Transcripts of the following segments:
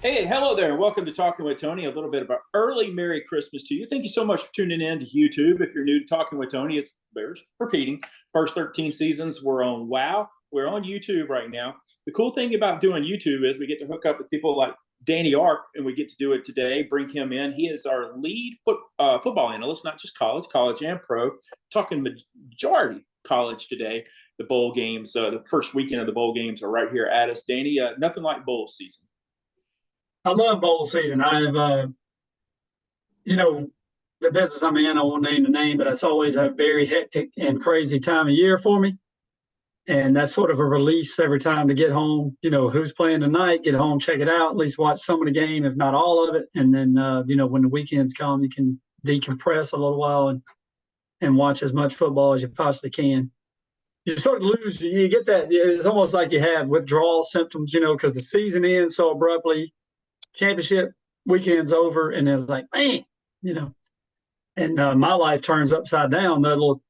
Hey, hello there, and welcome to Talking with Tony. A little bit of an early Merry Christmas to you. Thank you so much for tuning in to YouTube. If you're new to Talking with Tony, it's bears repeating. First 13 seasons, we're on Wow. We're on YouTube right now. The cool thing about doing YouTube is we get to hook up with people like Danny Ark, and we get to do it today, bring him in. He is our lead football analyst, not just college and pro, talking majority college today. The bowl games, the first weekend of the bowl games are right here at us. Danny, nothing like bowl season. I love bowl season. The business I'm in, I won't name the name, but it's always a very hectic and crazy time of year for me. And that's sort of a release every time to get home. Who's playing tonight, get home, check it out, at least watch some of the game, if not all of it. And then, when the weekends come, you can decompress a little while and watch as much football as you possibly can. You sort of lose, you get that. It's almost like you have withdrawal symptoms, because the season ends so abruptly. Championship weekend's over, and it's like, man, and my life turns upside down. That little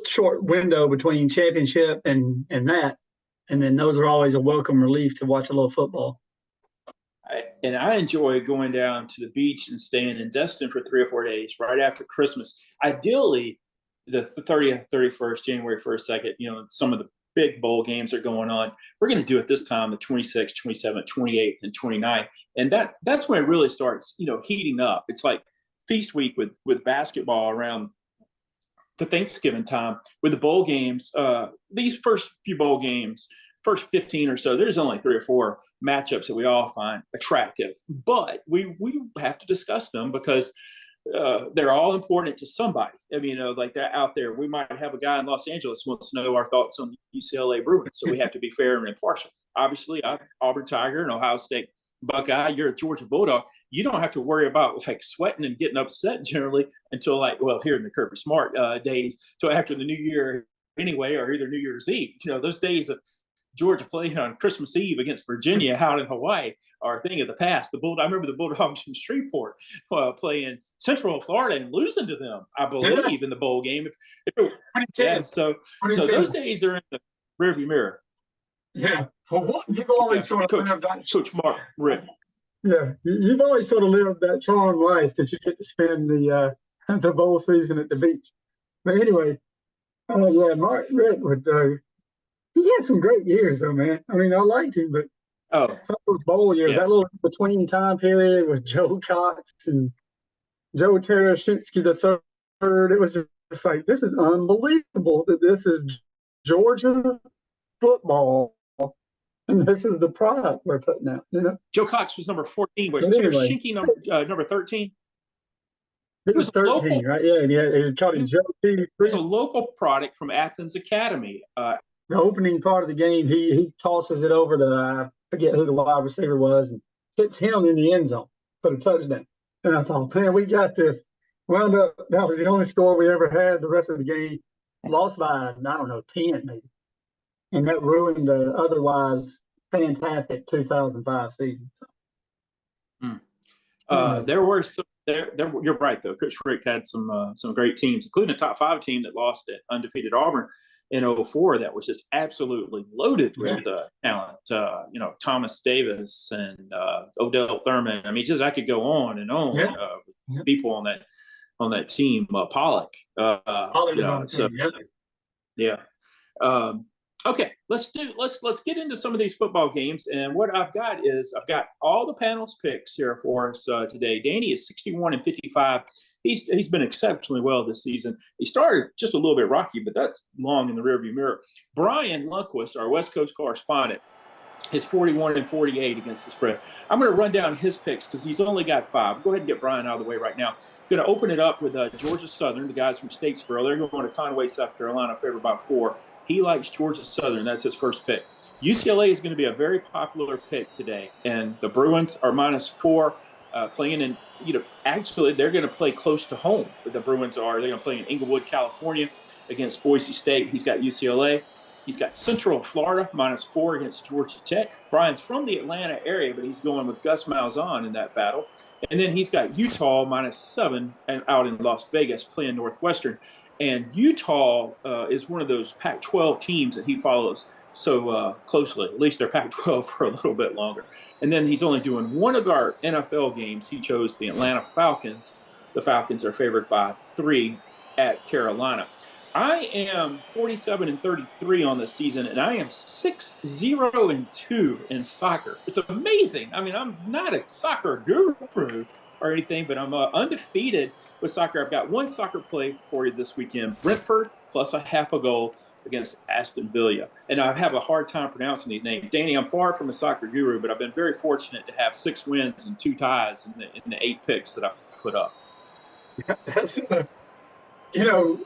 short window between championship and that, and then those are always a welcome relief to watch a little football. I enjoy going down to the beach and staying in Destin for 3 or 4 days right after Christmas. Ideally, the 30th, 31st, January 1st, 2nd, some of the big bowl games are going on. We're going to do it this time, the 26th, 27th, 28th, and 29th. And that's when it really starts, heating up. It's like feast week with basketball around the Thanksgiving time with the bowl games. These first few bowl games, first 15 or so, there's only 3 or 4 matchups that we all find attractive. But we have to discuss them because they're all important to somebody. I mean, like that out there. We might have a guy in Los Angeles who wants to know our thoughts on the UCLA Bruins, so we have to be fair and impartial. Obviously, I'm Auburn Tiger and Ohio State Buckeye. You're a Georgia Bulldog. You don't have to worry about like sweating and getting upset generally until here in the Kirby Smart days, till after the New Year anyway, or either New Year's Eve. Those days of Georgia playing on Christmas Eve against Virginia out in Hawaii are a thing of the past. I remember the Bulldogs from Shreveport playing Central Florida and losing to them, I believe, in the bowl game. So those days are in the rearview mirror. Yeah. Well, you've always sort of lived that. Coach Mark Rick. Yeah, you've always sort of lived that charmed life that you get to spend the bowl season at the beach. But anyway, Mark Rick would. He had some great years, though, man. I mean, I liked him, but some of those bowl years, that little between time period with Joe Cox and Joe Tereshinski III, it was just like, this is unbelievable that this is Georgia football, and this is the product we're putting out. Joe Cox was number 14. Was Tereshinski number 13? It was 13, local, right? Yeah, it called him Joe T. It was a local product from Athens Academy. The opening part of the game, he tosses it over to, I forget who the wide receiver was, and hits him in the end zone for the touchdown. And I thought, man, we got this. Wound up, that was the only score we ever had the rest of the game. Lost by, I don't know, 10 maybe. And that ruined the otherwise fantastic 2005 season. There were some. You're right, though. Coach Rick had some great teams, including a top 5 team that lost at undefeated Auburn in 2004 that was just absolutely loaded with talent. Thomas Davis and Odell Thurman. I mean, I could go on and on. People on that team. Pollock. Pollock was on the team. Okay, let's get into some of these football games. And what I've got all the panel's picks here for us today. Danny is 61-55. He's been exceptionally well this season. He started just a little bit rocky, but that's long in the rearview mirror. Brian Lundquist, our West Coast correspondent, is 41-48 against the spread. I'm going to run down his picks because he's only got 5. Go ahead and get Brian out of the way right now. Going to open it up with Georgia Southern, the guys from Statesboro. They're going to Conway, South Carolina, favored by 4. He likes Georgia Southern. That's his first pick. UCLA is going to be a very popular pick today, and the Bruins are -4, playing in. Actually, they're going to play close to home. The Bruins are. They're going to play in Inglewood, California, against Boise State. He's got UCLA. He's got Central Florida -4 against Georgia Tech. Brian's from the Atlanta area, but he's going with Gus Malzahn in that battle. And then he's got Utah -7 and out in Las Vegas playing Northwestern. And Utah is one of those Pac-12 teams that he follows so closely. At least they're Pac-12 for a little bit longer. And then he's only doing one of our NFL games. He chose the Atlanta Falcons. The Falcons are favored by 3 at Carolina. I am 47-33 on the season, and I am 6-0-2 in soccer. It's amazing. I mean, I'm not a soccer guru or anything, but I'm undefeated with soccer. I've got one soccer play for you this weekend: Brentford plus a half a goal against Aston Villa. And I have a hard time pronouncing these names. Danny, I'm far from a soccer guru, but I've been very fortunate to have 6 wins and 2 ties in the 8 picks that I put up. That's, you know,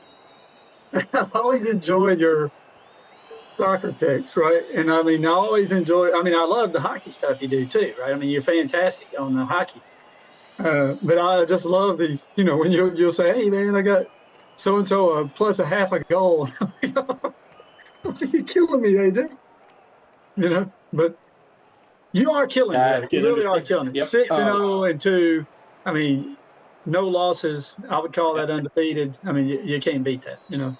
I've always enjoyed your soccer picks, right? And I mean, I love the hockey stuff you do too, right? I mean, you're fantastic on the hockey. But I just love these, when you'll say, "Hey, man, I got so and so plus a half a goal." What are you killing me, AJ? But you are killing I today. You can really are understand. killing it. Yep. 6-0-2. I mean, no losses. I would call that undefeated. I mean, you can't beat that, So.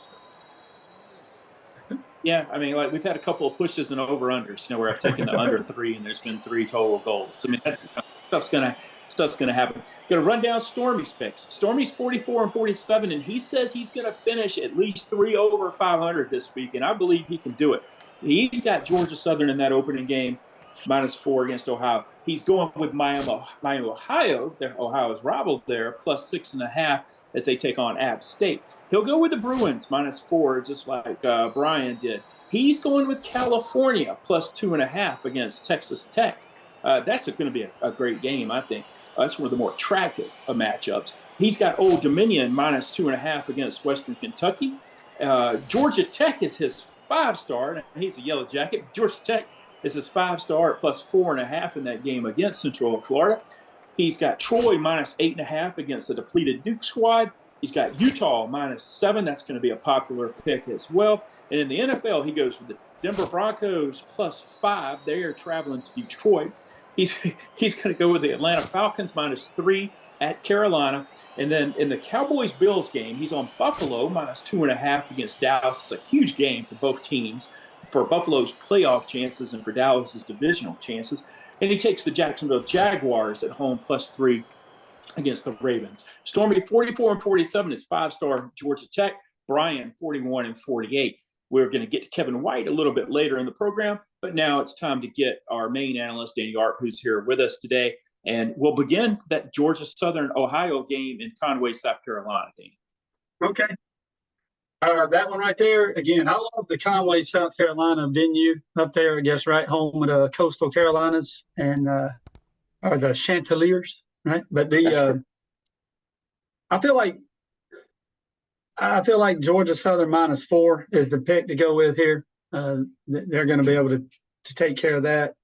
Yeah, I mean, like we've had a couple of pushes and over unders, where I've taken the under 3 and there's been 3 total goals. I mean, stuff's gonna happen. Gonna run down Stormy's picks. Stormy's 44-47, and he says he's gonna finish at least 3 over 500 this week, and I believe he can do it. He's got Georgia Southern in that opening game, -4 against Ohio. He's going with Miami, Ohio. Ohio's rival there, plus 6.5 as they take on App State. He'll go with the Bruins -4, just like Brian did. He's going with California +2.5 against Texas Tech. That's going to be a great game, I think. That's one of the more attractive matchups. He's got Old Dominion -2.5 against Western Kentucky. Georgia Tech is his 5-star. He's a Yellow Jacket. Georgia Tech is his 5-star at +4.5 in that game against Central Florida. He's got Troy -8.5 against the depleted Duke squad. He's got Utah -7. That's going to be a popular pick as well. And in the NFL, he goes with the Denver Broncos +5. They are traveling to Detroit. He's going to go with the Atlanta Falcons -3 at Carolina. And then in the Cowboys-Bills game, he's on Buffalo -2.5 against Dallas. It's a huge game for both teams, for Buffalo's playoff chances and for Dallas's divisional chances. And he takes the Jacksonville Jaguars at home +3 against the Ravens. Stormy 44-47 is 5-star Georgia Tech. Brian 41-48. We're going to get to Kevin White a little bit later in the program, but now it's time to get our main analyst, Danny Arp, who's here with us today. And we'll begin that Georgia Southern Ohio game in Conway, South Carolina, Danny. Okay. That one right there, again, I love the Conway, South Carolina venue up there, I guess, right home with the Coastal Carolinas and or the Chanticleers, right? But I feel like Georgia Southern -4 is the pick to go with here. They're going to be able to take care of that.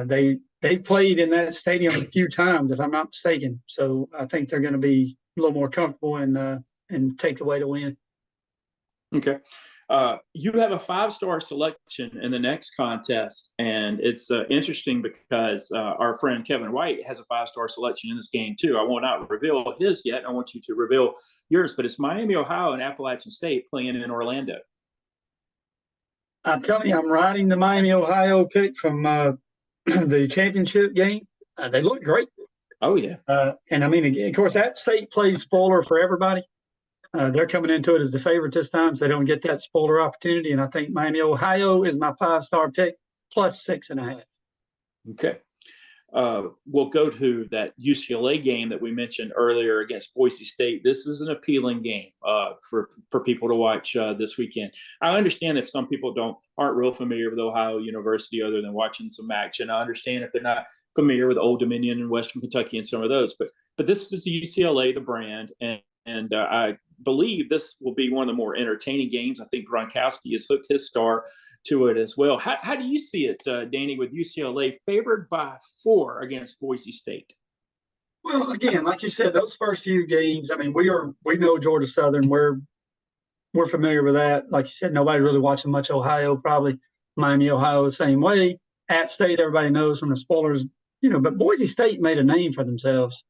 They've played in that stadium a few times, if I'm not mistaken. So I think they're going to be a little more comfortable and take away the win. Okay. You have a 5-star selection in the next contest, and it's interesting because our friend Kevin White has a 5-star selection in this game too. I will not reveal his yet. I want you to reveal yours, but it's Miami, Ohio, and Appalachian State playing in Orlando. I'm telling you, I'm riding the Miami, Ohio pick from the championship game. They look great. Oh, yeah. And I mean, of course, App State plays spoiler for everybody. They're coming into it as the favorite this time, so they don't get that spoiler opportunity. And I think Miami, Ohio is my 5-star pick +6.5. Okay. We'll go to that UCLA game that we mentioned earlier against Boise State. This is an appealing game for people to watch this weekend. I understand if some people aren't real familiar with Ohio University other than watching some action. I understand if they're not familiar with Old Dominion and Western Kentucky and some of those. But this is UCLA, the brand, and I believe this will be one of the more entertaining games. I think Gronkowski has hooked his star to it as well. How do you see it, Danny, with UCLA favored by 4 against Boise State? Well, again, like you said, those first few games, I mean, we know Georgia Southern. We're familiar with that. Like you said, nobody's really watching much Ohio, probably. Miami, Ohio, the same way. App State, everybody knows from the spoilers, but Boise State made a name for themselves.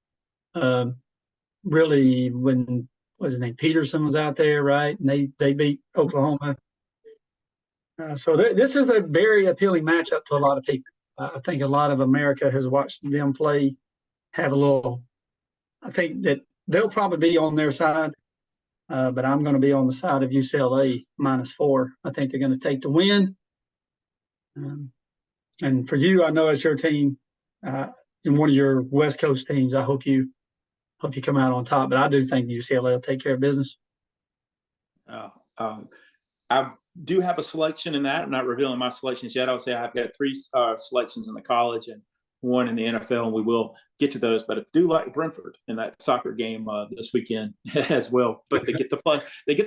Really, when, what's his name, Peterson was out there, right? And they beat Oklahoma. This is a very appealing matchup to a lot of people. I think a lot of America has watched them play, have a little. I think that they'll probably be on their side, but I'm going to be on the side of UCLA -4. I think they're going to take the win. And for you, I know it's your team, in one of your West Coast teams. I hope you come out on top. But I do think UCLA will take care of business. I do have a selection in that. I'm not revealing my selections yet. I'll say I've got 3 selections in the college and 1 in the NFL, and we will get to those. But I do like Brentford in that soccer game this weekend as well. But they get the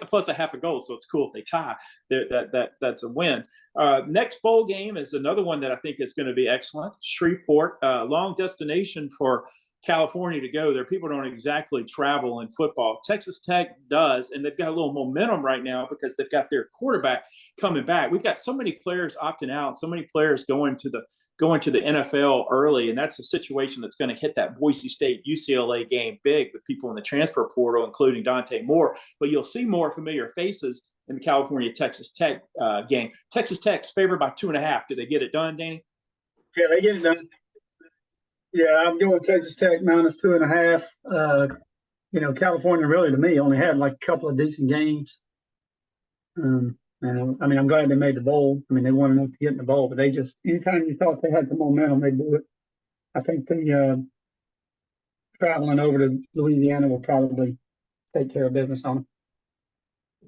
plus a half a goal, so it's cool if they tie. That's a win. Next bowl game is another one that I think is going to be excellent. Shreveport, long destination for California to go there. People don't exactly travel in football. Texas Tech does, and they've got a little momentum right now because they've got their quarterback coming back. We've got so many players opting out, so many players going to the NFL early, and that's a situation that's going to hit that Boise State UCLA game big with people in the transfer portal, including Dante Moore. But you'll see more familiar faces in the California Texas Tech game. Texas Tech's favored by 2.5. Did they get it done, Danny? Yeah, they get it done. Yeah, I'm going Texas Tech -2.5. California really, to me, only had like a couple of decent games. And I mean, I'm glad they made the bowl. I mean, they wanted enough to get in the bowl, but they just, anytime you thought they had the momentum, they do it. I think the traveling over to Louisiana will probably take care of business on them.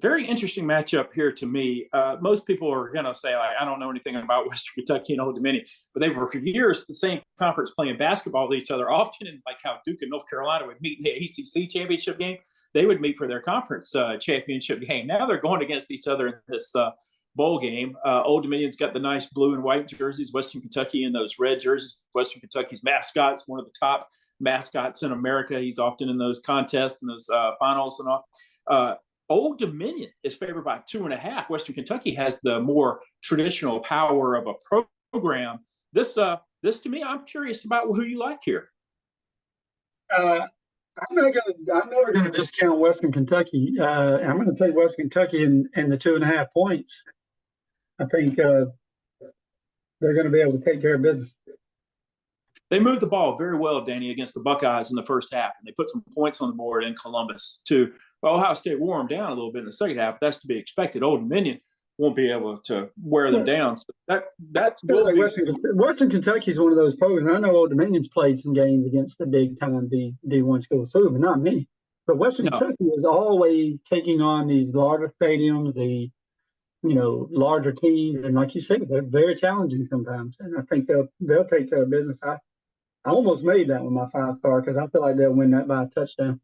Very interesting matchup here to me. Most people are going to say, like, I don't know anything about Western Kentucky and Old Dominion, but they were for years the same conference playing basketball with each other often. And like how Duke and North Carolina would meet in the ACC championship game, they would meet for their conference championship game. Now they're going against each other in this bowl game. Old Dominion's got the nice blue and white jerseys, Western Kentucky in those red jerseys. Western Kentucky's mascot's one of the top mascots in America. He's often in those contests and those finals and all. Old Dominion is favored by 2.5. Western Kentucky has the more traditional power of a program. This to me, I'm curious about who you like here. I'm never gonna discount Western Kentucky. I'm gonna take Western Kentucky in the 2.5 points. I think they're gonna be able to take care of business. They moved the ball very well, Danny, against the Buckeyes in the first half, and they put some points on the board in Columbus too. Well, Ohio State wore them down a little bit in the second half. But that's to be expected. Old Dominion won't be able to wear them down. So that's like Western Kentucky is one of those programs. I know Old Dominion's played some games against the big time D1 schools too, but not many. But Western Kentucky is always taking on these larger stadiums, the larger teams, and like you said, they're very challenging sometimes. And I think they'll take care of business. I almost made that with my 5-star because I feel like they'll win that by a touchdown.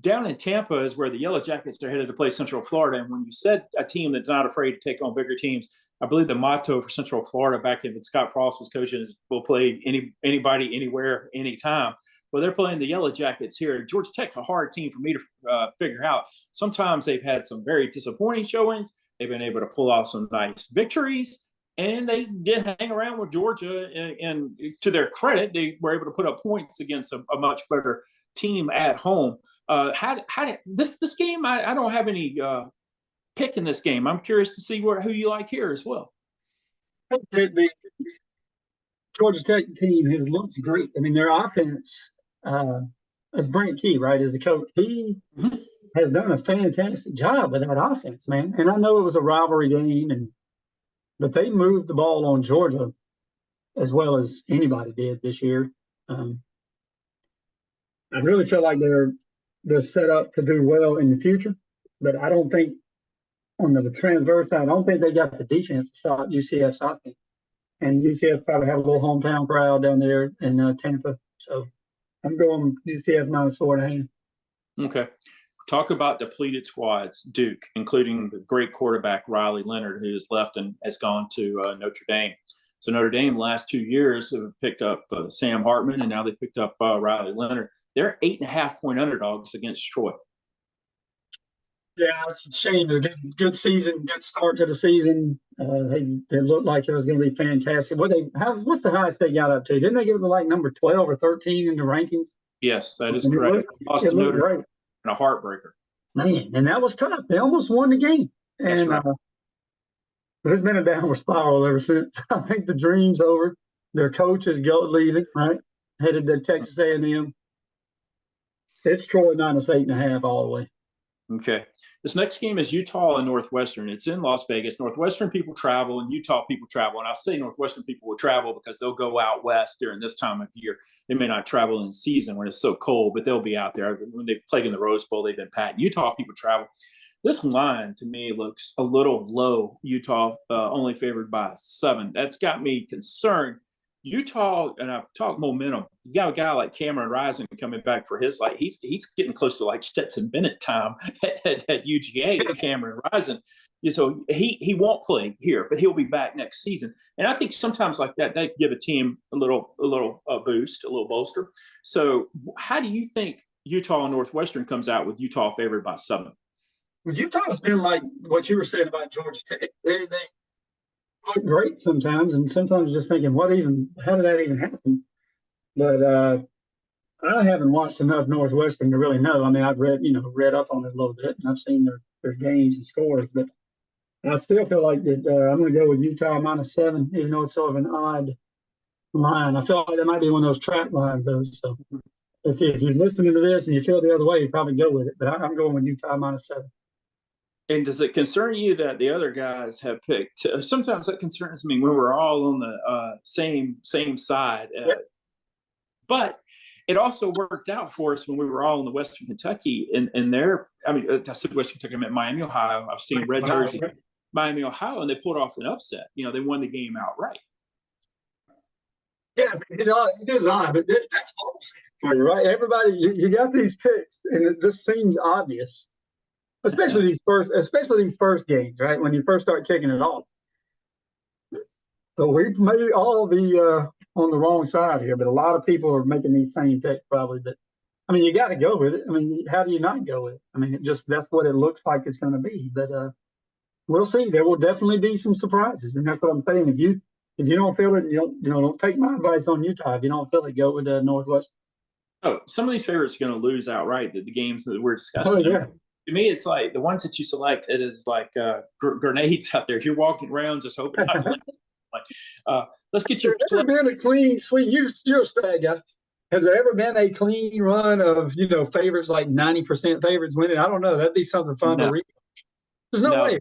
Down in Tampa is where the Yellow Jackets are headed to play Central Florida. And when you said a team that's not afraid to take on bigger teams, I believe the motto for Central Florida back when Scott Frost was coaching is we'll play anybody, anywhere, anytime. Well, they're playing the Yellow Jackets here. Georgia Tech's a hard team for me to figure out. Sometimes they've had some very disappointing showings. They've been able to pull off some nice victories. And they did hang around with Georgia. And to their credit, they were able to put up points against a much better team at home. How did this game? I don't have any pick in this game. I'm curious to see who you like here as well. The Georgia Tech team looks great. I mean, their offense, as Brent Key, right, as the coach, he has done a fantastic job with that offense, man. And I know it was a rivalry game, but they moved the ball on Georgia as well as anybody did this year. I really feel like they're set up to do well in the future, but I don't think on the transverse side, I don't think they got the defense to stop UCF's offense. And UCF probably have a little hometown crowd down there in Tampa. So I'm going UCF -4.5. Okay. Talk about depleted squads, Duke, including the great quarterback Riley Leonard, who has left and has gone to Notre Dame. So Notre Dame the last 2 years have picked up Sam Hartman, and now they picked up Riley Leonard. They're 8.5-point underdogs against Troy. Yeah, it's a shame. It's a good season, good start to the season. They looked like it was going to be fantastic. What's the highest they got up to? Didn't they get to like number 12 or 13 in the rankings? Yes, that is correct. Lost to Notre Dame in a heartbreaker. Man, and that was tough. They almost won the game. And That's right. It's been a downward spiral ever since. I think the dream's over. Their coach is leaving, right? Headed to Texas A&M. It's Troy -8.5 all the way. Okay. This next game is Utah and Northwestern. It's in Las Vegas. Northwestern people travel and Utah people travel. And I'll say Northwestern people will travel because they'll go out west during this time of year. They may not travel in season when it's so cold, but they'll be out there. When they played in the Rose Bowl, they've been packed. Utah people travel. This line to me looks a little low. Utah only favored by 7. That's got me concerned. Utah, and I've talked momentum. You got a guy like Cameron Rising coming back for his he's getting close to like Stetson Bennett time at UGA. Is Cameron Rising? So he won't play here, but he'll be back next season. And I think sometimes like that they give a team a little boost, a little bolster. So how do you think Utah and Northwestern comes out with Utah favored by 7? Well, Utah's been like what you were saying about Georgia Tech. They look great sometimes, and sometimes just thinking, how did that even happen? But I haven't watched enough Northwestern to really know. I mean, I've read up on it a little bit, and I've seen their games and scores, but I still feel like that I'm going to go with Utah -7, even though it's sort of an odd line. I feel like that might be one of those trap lines, though. So if you're listening to this and you feel the other way, you probably go with it. But I'm going with Utah -7. And does it concern you that the other guys have picked? Sometimes that concerns me when we're all on the same side. But it also worked out for us when we were all in the Western Kentucky. And there, I mean, I said Western Kentucky, I meant Miami, Ohio. I've seen red jersey, Miami, Ohio, and they pulled off an upset. They won the game outright. Yeah, it is odd, but that's bowl season for you, right? Everybody, you got these picks, and it just seems obvious. Especially these first games, right? When you first start kicking it off. So we may all be on the wrong side here, but a lot of people are making these same picks probably. But I mean, you got to go with it. I mean, how do you not go with it? I mean, that's what it looks like it's going to be. But we'll see. There will definitely be some surprises, and that's what I'm saying. If you don't feel it, don't take my advice on Utah. If you don't feel it, go with Northwestern. Oh, some of these favorites are going to lose outright. The games that we're discussing. Oh, yeah. To me, it's like the ones that you select. It is like grenades out there. You're walking around just hoping not to land. Let's get your. Has there ever been a clean sweep? You're a stat guy. Has there ever been a clean run of favorites like 90% favorites winning? I don't know. That'd be something fun to read. There's no way.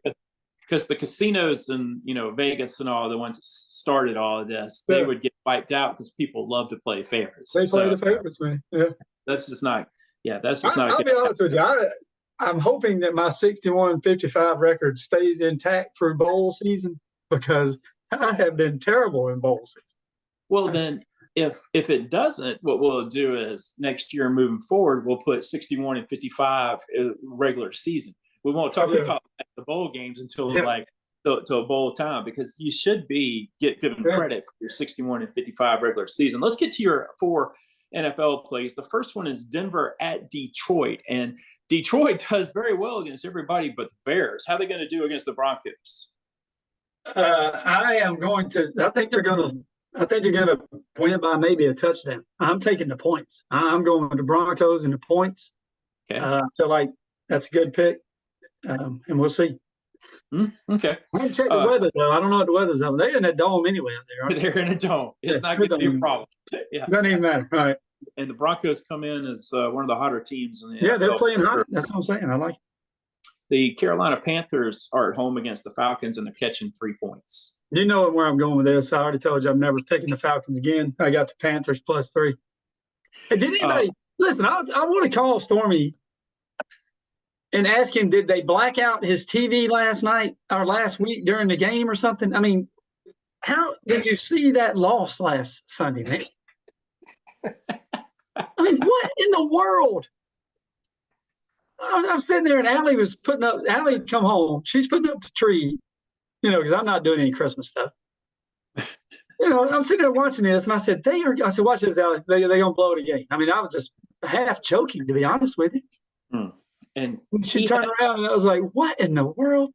Because the casinos and Vegas and all the ones that started all of this, they would get wiped out because people love to play favorites. They play the favorites, man. Yeah, that's just not. Yeah, that's just not. I'll be honest with you. I'm hoping that my 61-55 record stays intact through bowl season because I have been terrible in bowl season. Well, then, if it doesn't, what we'll do is next year moving forward, we'll put 61-55 regular season. We won't talk about the bowl games until to a bowl time because you should be given credit for your 61-55 regular season. Let's get to your 4 NFL plays. The first one is Denver at Detroit, and Detroit does very well against everybody but the Bears. How are they going to do against the Broncos? I think they're going to win by maybe a touchdown. I'm taking the points. I'm going with the Broncos and the points. Okay. I feel like that's a good pick, and we'll see. Okay. I haven't checked the weather, though. I don't know what the weather's like. They're in a dome anyway out there, right? They're in a dome. It's not going to be a problem. Yeah. Doesn't even matter. All right. And the Broncos come in as one of the hotter teams in the NFL. they're playing hot. That's what I'm saying. I like it. The Carolina Panthers are at home against the Falcons, and they're catching 3 points. You know where I'm going with this. I already told you I'm never picking the Falcons again. I got the Panthers +3. Hey, did anybody listen? I want to call Stormy and ask him, did they black out his TV last night or last week during the game or something? I mean, how did you see that loss last Sunday, man? I mean, what in the world? I'm sitting there and Allie was putting up. Allie come home. She's putting up the tree, because I'm not doing any Christmas stuff. I'm sitting there watching this, and I said, I said, watch this, Allie. They're going to blow it again. I mean, I was just half joking, to be honest with you. And she turned around, and I was like, what in the world?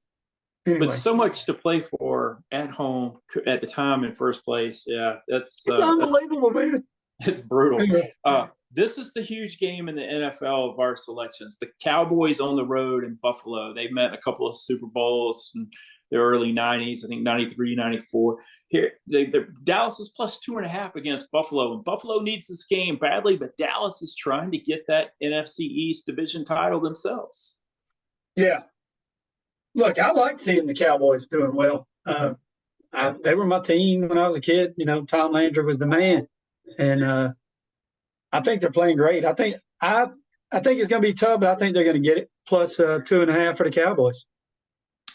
Anyway. But so much to play for at home at the time in first place. Yeah, it's unbelievable, man. It's brutal. This is the huge game in the NFL of our selections. The Cowboys on the road in Buffalo. They've met in a couple of Super Bowls and the early 90s, I think 93, 94. Here, Dallas is plus 2.5 against Buffalo. And Buffalo needs this game badly, but Dallas is trying to get that NFC East division title themselves. Yeah. Look, I like seeing the Cowboys doing well. They were my team when I was a kid. You know, Tom Landry was the man. And I think they're playing great. I think it's going to be tough, but I think they're going to get it. Plus 2.5 for the Cowboys.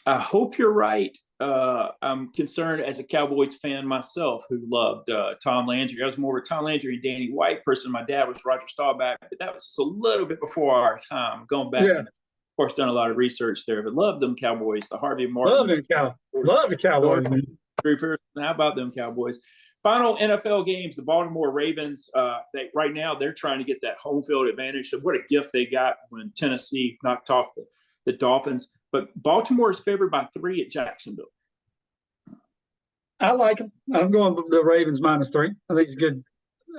I hope you're right. I'm concerned as a Cowboys fan myself who loved Tom Landry. I was more of a Tom Landry and Danny White person. My dad was Roger Staubach, but that was just a little bit before our time. Going back, and, of course, done a lot of research there, but loved them Cowboys, the Harvey Martin. Love the Cowboys, man. How about them Cowboys? Final NFL games, the Baltimore Ravens, right now they're trying to get that home field advantage. So what a gift they got when Tennessee knocked off the Dolphins. But Baltimore is favored by 3 at Jacksonville. I like them. I'm going with the Ravens -3. I think it's good.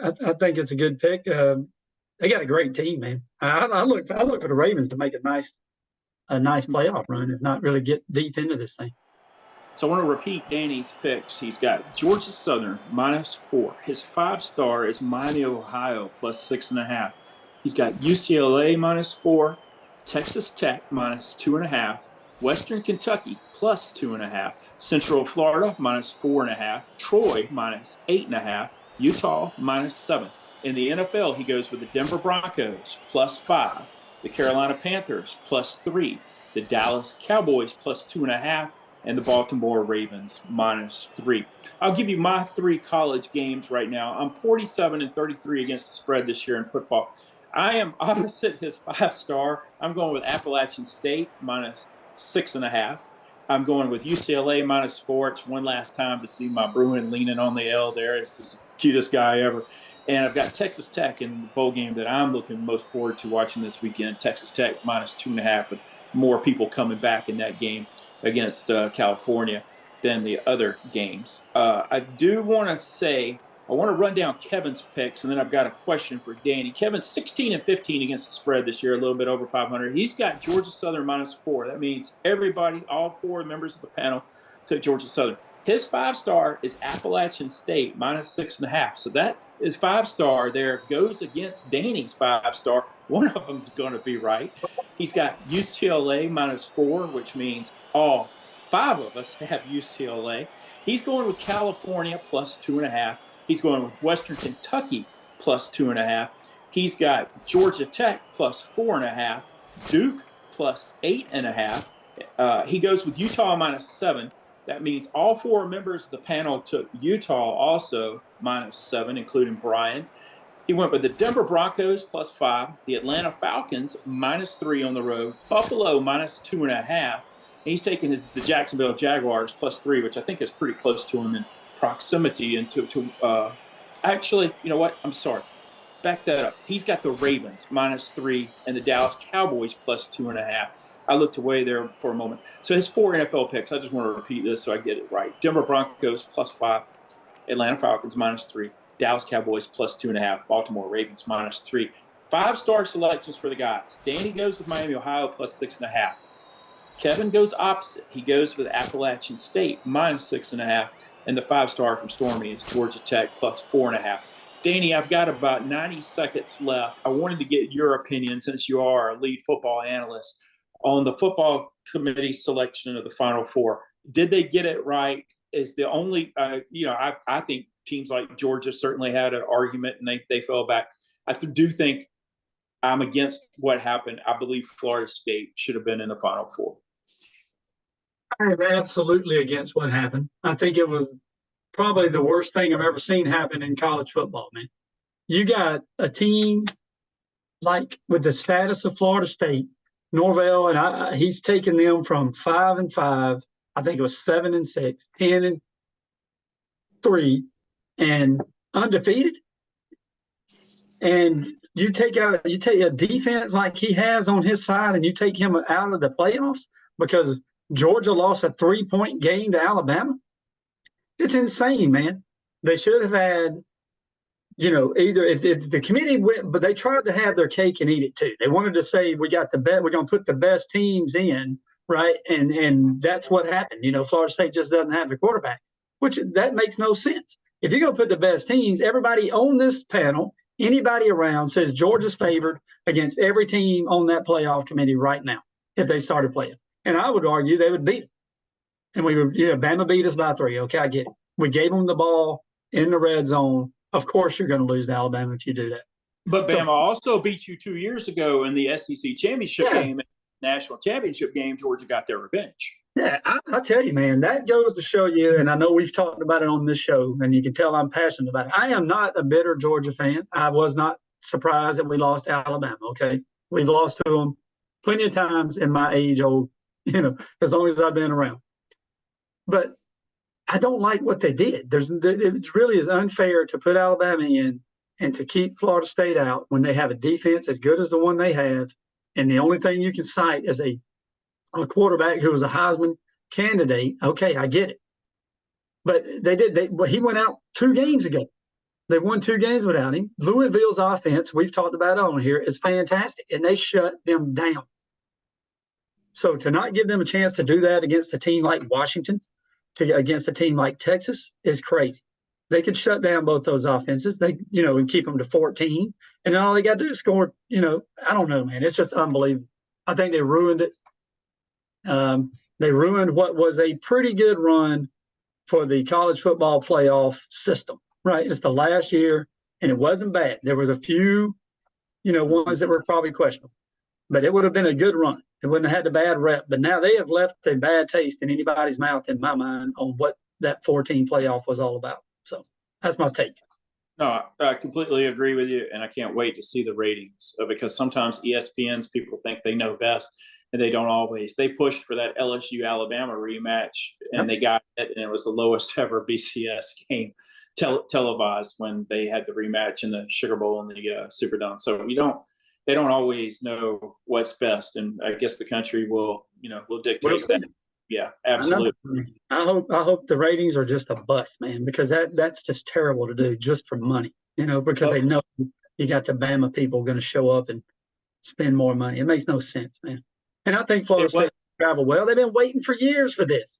I think it's a good pick. They got a great team, man. I look for the Ravens to make a nice playoff run, if not really get deep into this thing. So I want to repeat Danny's picks. He's got Georgia Southern -4. His 5-star is Miami, Ohio +6.5. He's got UCLA -4, Texas Tech -2.5, Western Kentucky +2.5, Central Florida -4.5, Troy -8.5, Utah -7. In the NFL, he goes with the Denver Broncos +5, the Carolina Panthers +3, the Dallas Cowboys +2.5, and the Baltimore Ravens -3. I'll give you my 3 college games right now. I'm 47-33 against the spread this year in football. I am opposite his 5-star. I'm going with Appalachian State -6.5. I'm going with UCLA -4. It's one last time to see my Bruin leaning on the L there. This is the cutest guy ever. And I've got Texas Tech in the bowl game that I'm looking most forward to watching this weekend. Texas Tech -2.5, with more people coming back in that game against California than the other games. I do want to say, I want to run down Kevin's picks, and then I've got a question for Danny. Kevin's 16-15 against the spread this year, a little bit over 500. He's got Georgia Southern -4. That means everybody, all 4 members of the panel, took Georgia Southern. His 5-star is Appalachian State -6.5. So that is 5-star there goes against Danny's 5-star. One of them is going to be right. He's got UCLA -4, which means all 5 of us have UCLA. He's going with California +2.5. He's going with Western Kentucky +2.5. He's got Georgia Tech +4.5. Duke +8.5. He goes with Utah -7. That means all 4 members of the panel took Utah also -7, including Brian. He went with the Denver Broncos +5, the Atlanta Falcons -3 on the road, Buffalo -2.5. He's taking the Jacksonville Jaguars +3, which I think is pretty close to him in proximity. And actually, you know what? I'm sorry. Back that up. He's got the Ravens -3 and the Dallas Cowboys +2.5. I looked away there for a moment. So his 4 NFL picks, I just want to repeat this so I get it right. Denver Broncos +5, Atlanta Falcons -3, Dallas Cowboys +2.5, Baltimore Ravens -3. 5-star selections for the guys. Danny goes with Miami, Ohio +6.5. Kevin goes opposite. He goes with Appalachian State -6.5. And the 5-star from Stormy is Georgia Tech +4.5. Danny, I've got about 90 seconds left. I wanted to get your opinion, since you are a lead football analyst, on the football committee selection of the Final Four. Did they get it right? Is the only, I think teams like Georgia certainly had an argument and they fell back. I do think I'm against what happened. I believe Florida State should have been in the Final Four. I am absolutely against what happened. I think it was probably the worst thing I've ever seen happen in college football, man. You got a team like with the status of Florida State, Norvell, and he's taken them from 5-5. I think it was 7-6, 10-3, and undefeated. And you take a defense like he has on his side, and you take him out of the playoffs because Georgia lost a 3-point game to Alabama. It's insane, man. They should have had, either if the committee went, but they tried to have their cake and eat it too. They wanted to say we're going to put the best teams in right? And that's what happened. Florida State just doesn't have the quarterback, which that makes no sense. If you're going to put the best teams, everybody on this panel, anybody around says Georgia's favored against every team on that playoff committee right now if they started playing. And I would argue they would beat them. And we would, Bama beat us by 3. Okay, I get it. We gave them the ball in the red zone. Of course, you're going to lose to Alabama if you do that. But Bama also beat you 2 years ago in the SEC championship game, national championship game. Georgia got their revenge. Yeah, I tell you, man, that goes to show you, and I know we've talked about it on this show, and you can tell I'm passionate about it. I am not a bitter Georgia fan. I was not surprised that we lost to Alabama, okay? We've lost to them plenty of times in my age old, as long as I've been around. But I don't like what they did. It really is unfair to put Alabama in and to keep Florida State out when they have a defense as good as the one they have, and the only thing you can cite is a quarterback who was a Heisman candidate. Okay, I get it. But he went out 2 games ago. They won 2 games without him. Louisville's offense, we've talked about it on here, is fantastic, and they shut them down. So to not give them a chance to do that against a team like Washington, against a team like Texas, is crazy. They could shut down both those offenses, and keep them to 14. And then all they got to do is score, I don't know, man. It's just unbelievable. I think they ruined it. They ruined what was a pretty good run for the college football playoff system, right? It's the last year, and it wasn't bad. There was a few, ones that were probably questionable, but it would have been a good run. It wouldn't have had the bad rep. But now they have left a bad taste in anybody's mouth, in my mind, on what that 14 playoff was all about. So that's my take. No, I completely agree with you, and I can't wait to see the ratings because sometimes ESPN's people think they know best. And they don't always. They pushed for that LSU-Alabama rematch, and they got it, and it was the lowest ever BCS game televised when they had the rematch in the Sugar Bowl and the Superdome. So they don't always know what's best, and I guess the country will dictate that. Yeah, absolutely. I hope the ratings are just a bust, man, because that's just terrible to do just for money, because they know you got the Bama people going to show up and spend more money. It makes no sense, man. And I think Florida State travel well. They've been waiting for years for this.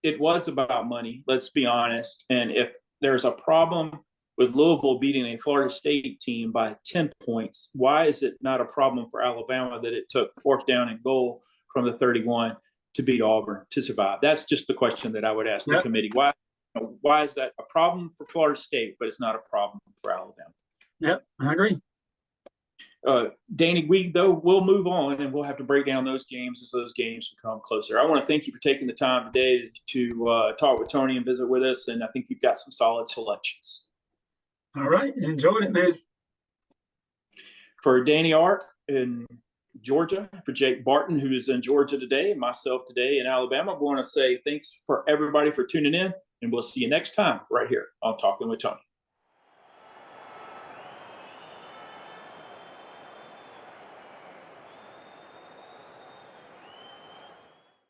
It was about money, let's be honest. And if there's a problem with Louisville beating a Florida State team by 10 points, why is it not a problem for Alabama that it took 4th down and goal from the 31 to beat Auburn to survive? That's just the question that I would ask the committee. Why is that a problem for Florida State, but it's not a problem for Alabama? Yep, I agree. Danny, we'll move on and we'll have to break down those games as those games become closer. I want to thank you for taking the time today to talk with Tony and visit with us, and I think you've got some solid selections. All right, enjoyed it, man. For Danny Art in Georgia, for Jake Barton, who is in Georgia today, and myself today in Alabama, I want to say thanks for everybody for tuning in, and we'll see you next time right here on Talking with Tony.